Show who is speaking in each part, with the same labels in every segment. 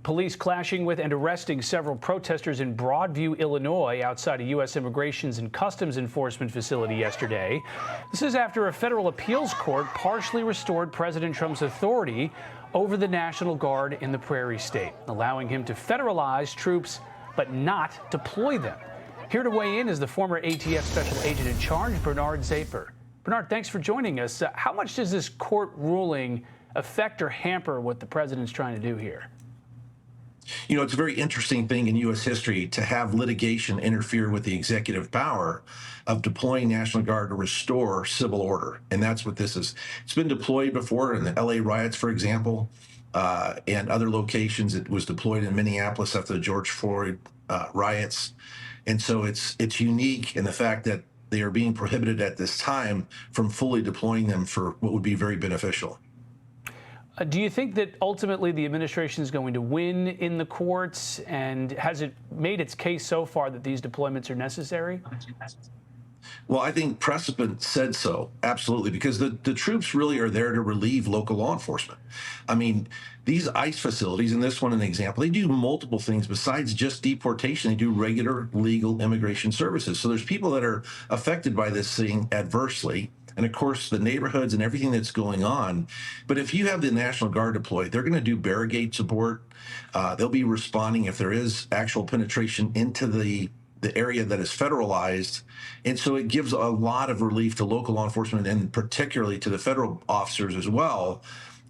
Speaker 1: Police clashing with and arresting several protesters in Broadview, Illinois, outside a U.S. Immigrations and Customs Enforcement facility yesterday. This is after a federal appeals court partially restored President Trump's authority over the National Guard in the Prairie State, allowing him to federalize troops but not deploy them. Here to weigh in is the former ATF Special Agent in Charge, Bernard Zaper. Bernard, thanks for joining us. How much does this court ruling affect or hamper what the president's trying to do here?
Speaker 2: You know, it's a very interesting thing in U.S. history to have litigation interfere with the executive power of deploying National Guard to restore civil order. And that's what this is. It's been deployed before in the L.A. riots, for example, and other locations. It was deployed in Minneapolis after the George Floyd riots. And so it's unique in the fact that they are being prohibited at this time from fully deploying them for what would be very beneficial.
Speaker 1: Do you think that ultimately the administration is going to win in the courts? And has it made its case so far that these deployments are necessary?
Speaker 2: Well, I think precedent said so, absolutely, because the troops really are there to relieve local law enforcement. I mean, these ICE facilities, and this one an example, they do multiple things besides just deportation. They do regular legal immigration services. So there's people that are affected by this thing adversely. And of course, the neighborhoods and everything that's going on. But if you have the National Guard deployed, they're going to do barricade support. They'll be responding if there is actual penetration into the area that is federalized. And so it gives a lot of relief to local law enforcement and particularly to the federal officers as well.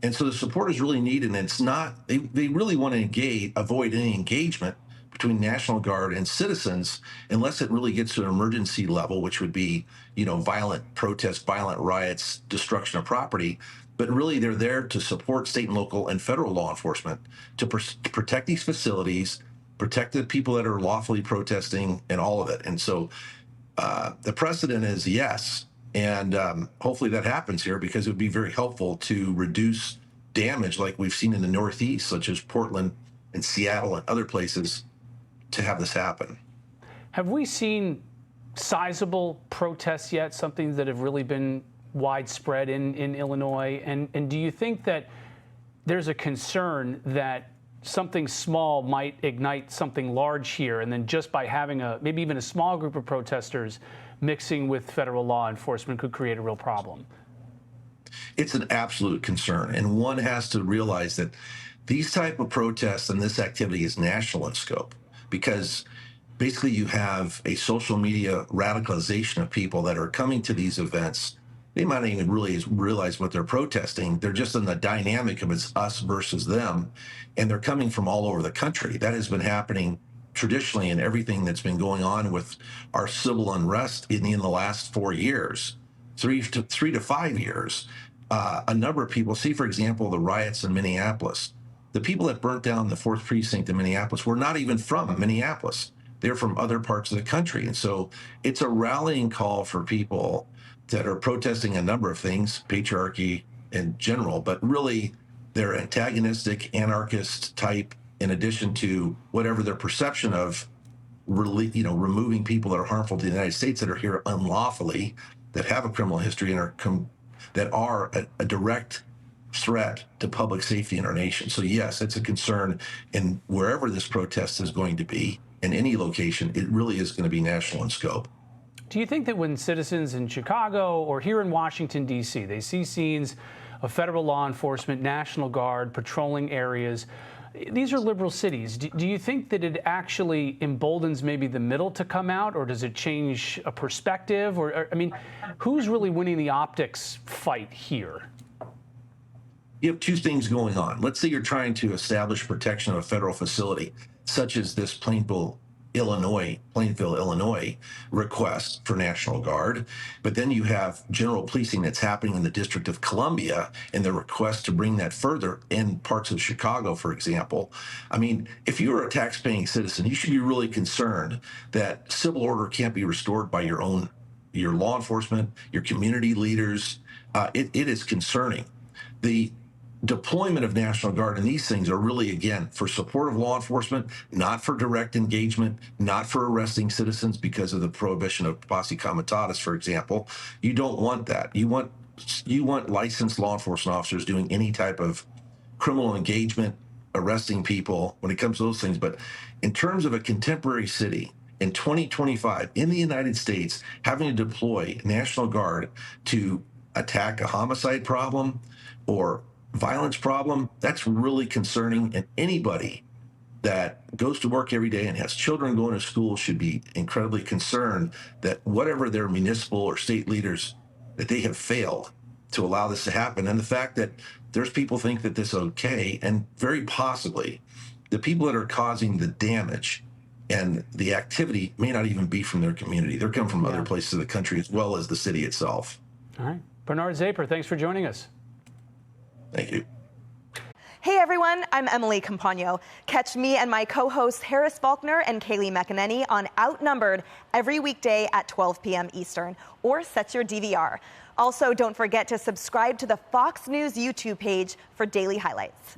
Speaker 2: And so the support is really needed. And it's not, they really want to avoid any engagement between National Guard and citizens, unless it really gets to an emergency level, which would be, you know, violent protests, violent riots, destruction of property. But really, they're there to support state and local and federal law enforcement to protect these facilities, protect the people that are lawfully protesting, and all of it. And so the precedent is yes, and hopefully that happens here because it would be very helpful to reduce damage like we've seen in the Northeast, such as Portland and Seattle and other places, to have this happen.
Speaker 1: Have we seen sizable protests yet, something that have really been widespread in Illinois? And do you think that there's a concern that something small might ignite something large here, and then just by having maybe even a small group of protesters mixing with federal law enforcement could create a real problem?
Speaker 2: It's an absolute concern, and one has to realize that these type of protests and this activity is national in scope, because basically you have a social media radicalization of people that are coming to these events. They might not even really realize what they're protesting. They're just in the dynamic of it's us versus them, and they're coming from all over the country. That has been happening traditionally in everything that's been going on with our civil unrest in the last 4 years, 3 to 5 years. A number of people, see, for example, the riots in Minneapolis. The people that burnt down the 4th Precinct in Minneapolis were not even from Minneapolis. They're from other parts of the country. And so it's a rallying call for people that are protesting a number of things, patriarchy in general, but really they're antagonistic, anarchist type, in addition to whatever their perception of removing people that are harmful to the United States, that are here unlawfully, that have a criminal history and that are a direct threat to public safety in our nation. So yes, it's a concern, and wherever this protest is going to be, in any location, it really is going to be national in scope.
Speaker 1: Do you think that when citizens in Chicago or here in Washington, D.C., they see scenes of federal law enforcement, National Guard patrolling areas, these are liberal cities, do you think that it actually emboldens maybe the middle to come out, or does it change a perspective? Or I mean, who's really winning the optics fight here?
Speaker 2: You have two things going on. Let's say you're trying to establish protection of a federal facility, such as this Plainville, Illinois request for National Guard. But then you have general policing that's happening in the District of Columbia and the request to bring that further in parts of Chicago, for example. I mean, if you're a tax-paying citizen, you should be really concerned that civil order can't be restored by your law enforcement, your community leaders. It is concerning. The deployment of National Guard and these things are really, again, for support of law enforcement, not for direct engagement, not for arresting citizens because of the prohibition of posse comitatus, for example. You don't want that. You want licensed law enforcement officers doing any type of criminal engagement arresting people, when it comes to those things. But in terms of a contemporary city in 2025 in the United States, having to deploy National Guard to attack a homicide problem or violence problem, that's really concerning. And anybody that goes to work every day and has children going to school should be incredibly concerned that whatever their municipal or state leaders, that they have failed to allow this to happen. And the fact that there's people think that this is okay, and very possibly the people that are causing the damage and the activity may not even be from their community. They're coming from other places of the country as well as the city itself.
Speaker 1: All right. Bernard Zaper, thanks for joining us.
Speaker 2: Thank you.
Speaker 3: Hey everyone, I'm Emily Campagno. Catch me and my co-hosts Harris Faulkner and Kaylee McEnany on Outnumbered every weekday at 12 p.m. Eastern, or set your DVR. Also, don't forget to subscribe to the Fox News YouTube page for daily highlights.